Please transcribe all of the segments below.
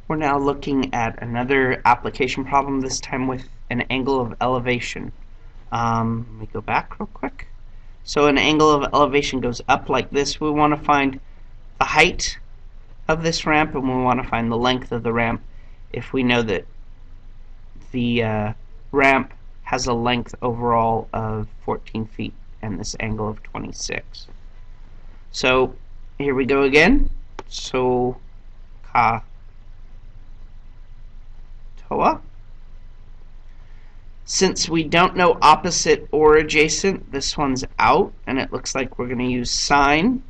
We're now looking at another application problem, this time with an angle of elevation. Let me go back real quick. So an angle of elevation goes up like this. We want to find the height of this ramp, and we want to find the length of the ramp if we know that the ramp has a length overall of 14 feet and this angle of 26. So here we go again. So ka toa. Since we don't know opposite or adjacent, this one's out, and it looks like we're going to use sine.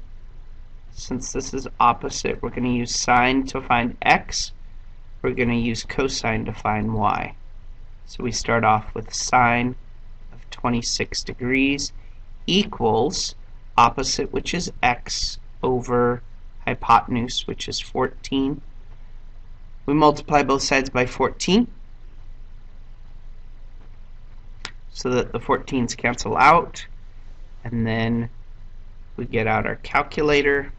Since this is opposite, we're going to use sine to find x. We're going to use cosine to find y. So we start off with sine of 26 degrees equals opposite, which is x, over hypotenuse, which is 14. We multiply both sides by 14 so that the 14s cancel out, and then we get out our calculator.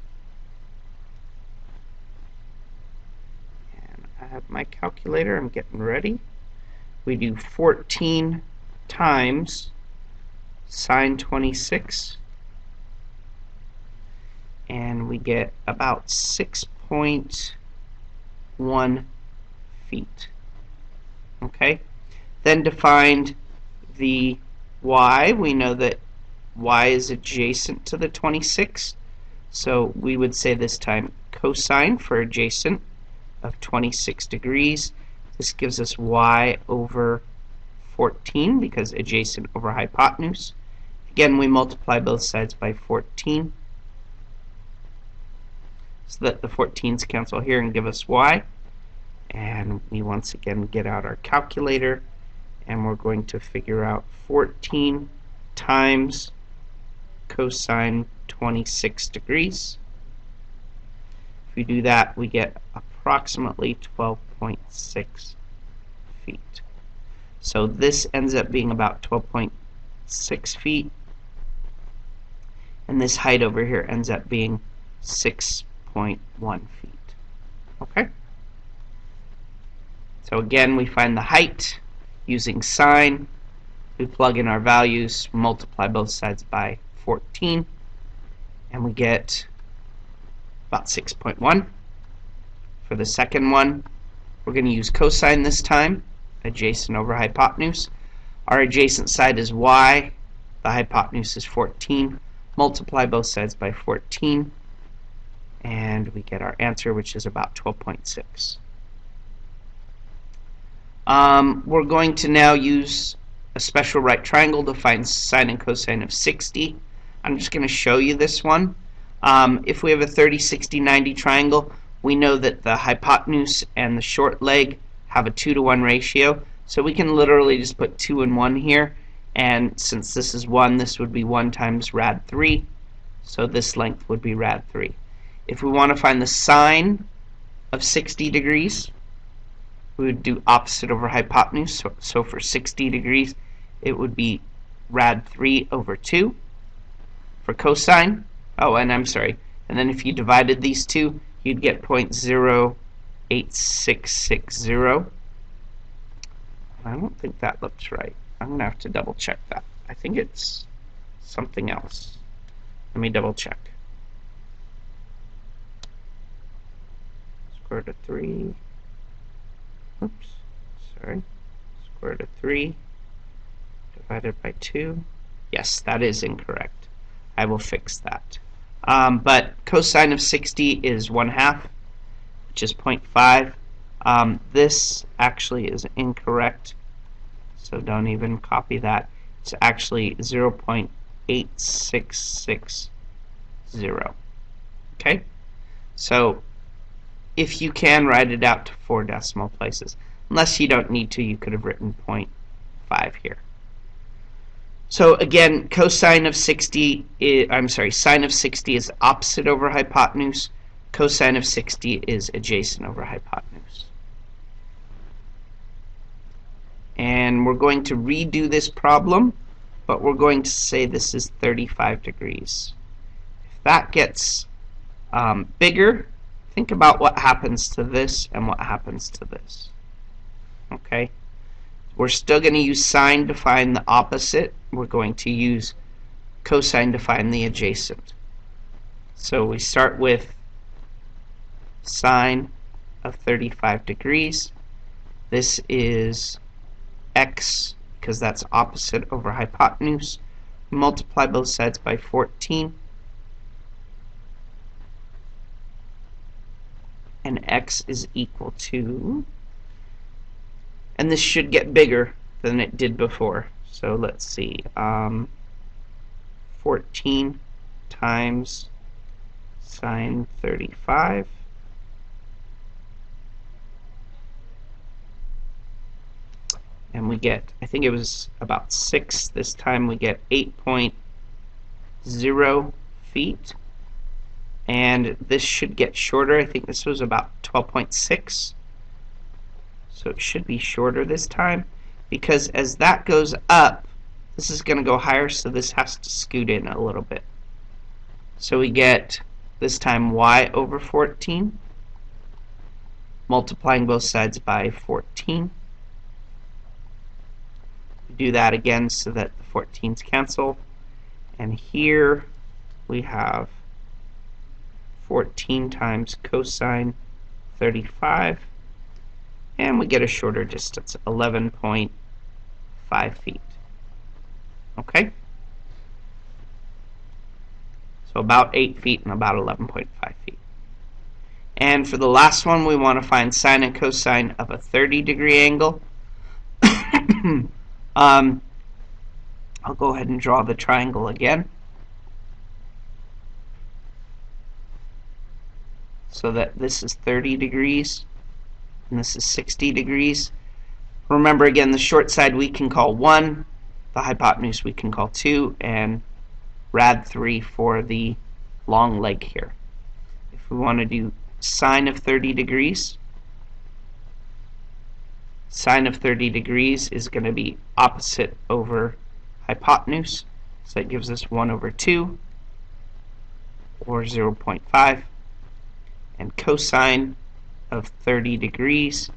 And I have my calculator, I'm getting ready. We do 14 times sine 26, and we get about 6.1 feet. Okay? Then to find the y, we know that y is adjacent to the 26, so we would say this time cosine for adjacent of 26 degrees. This gives us y over 14 because adjacent over hypotenuse. Again, we multiply both sides by 14 so that the 14s cancel here and give us y. And we once again get out our calculator, and we're going to figure out 14 times cosine 26 degrees. If we do that, we get approximately 12.6 feet. So this ends up being about 12.6 feet, and this height over here ends up being 6.1 feet. Okay? So again, we find the height using sine. We plug in our values, multiply both sides by 14, and we get about 6.1. For the second one, we're going to use cosine this time, adjacent over hypotenuse. Our adjacent side is y, the hypotenuse is 14. Multiply both sides by 14, and we get our answer, which is about 12.6. We're going to now use a special right triangle to find sine and cosine of 60. I'm just going to show you this one. If we have a 30, 60, 90 triangle, we know that the hypotenuse and the short leg have a 2-to-1 ratio, so we can literally just put 2 and 1 here, and since this is 1, this would be 1 times rad 3, so this length would be rad 3. If we want to find the sine of 60 degrees, we would do opposite over hypotenuse, so for 60 degrees it would be rad 3 over 2. For cosine, oh, and I'm sorry, and then if you divided these two, you'd get 0.08660. I don't think that looks right. I'm going to have to double check that. I think it's something else. Let me double check. Square root of 3. Oops, sorry. Square root of 3 divided by 2. Yes, that is incorrect. I will fix that. But cosine of 60 is 1/2, which is 0.5. This actually is incorrect, so don't even copy that. It's actually 0.8660. Okay? So if you can, write it out to 4 decimal places. Unless you don't need to, you could have written 0.5 here. So again, cosine of 60 is, sine of 60 is opposite over hypotenuse. Cosine of 60 is adjacent over hypotenuse. And we're going to redo this problem, but we're going to say this is 35 degrees. If that gets bigger, think about what happens to this and what happens to this. Okay? We're still going to use sine to find the opposite. We're going to use cosine to find the adjacent. So we start with sine of 35 degrees. This is x, because that's opposite over hypotenuse. Multiply both sides by 14. And x is equal to, and this should get bigger than it did before. So let's see, 14 times sine 35. And we get, I think it was about 6 this time, we get 8.0 feet. And this should get shorter. I think this was about 12.6. So it should be shorter this time, because as that goes up, this is going to go higher, so this has to scoot in a little bit. So we get this time y over 14, multiplying both sides by 14. We do that again so that the 14s cancel. And here we have 14 times cosine 35, and we get a shorter distance, 11.5 feet. Okay? So about 8 feet and about 11.5 feet. And for the last one, we want to find sine and cosine of a 30-degree angle. I'll go ahead and draw the triangle again, so that this is 30 degrees and this is 60 degrees. Remember, again, the short side we can call 1, the hypotenuse we can call 2, and rad 3 for the long leg here. If we want to do sine of 30 degrees, sine of 30 degrees is going to be opposite over hypotenuse, so that gives us 1 over 2, or 0.5. And cosine of 30 degrees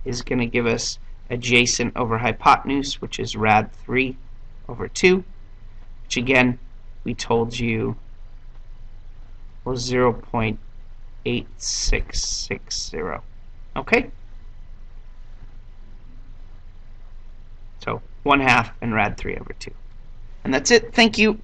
is going to give us adjacent over hypotenuse, which is rad 3 over 2, which again we told you was 0.8660. Okay? So 1/2 and rad 3 over 2. And that's it. Thank you.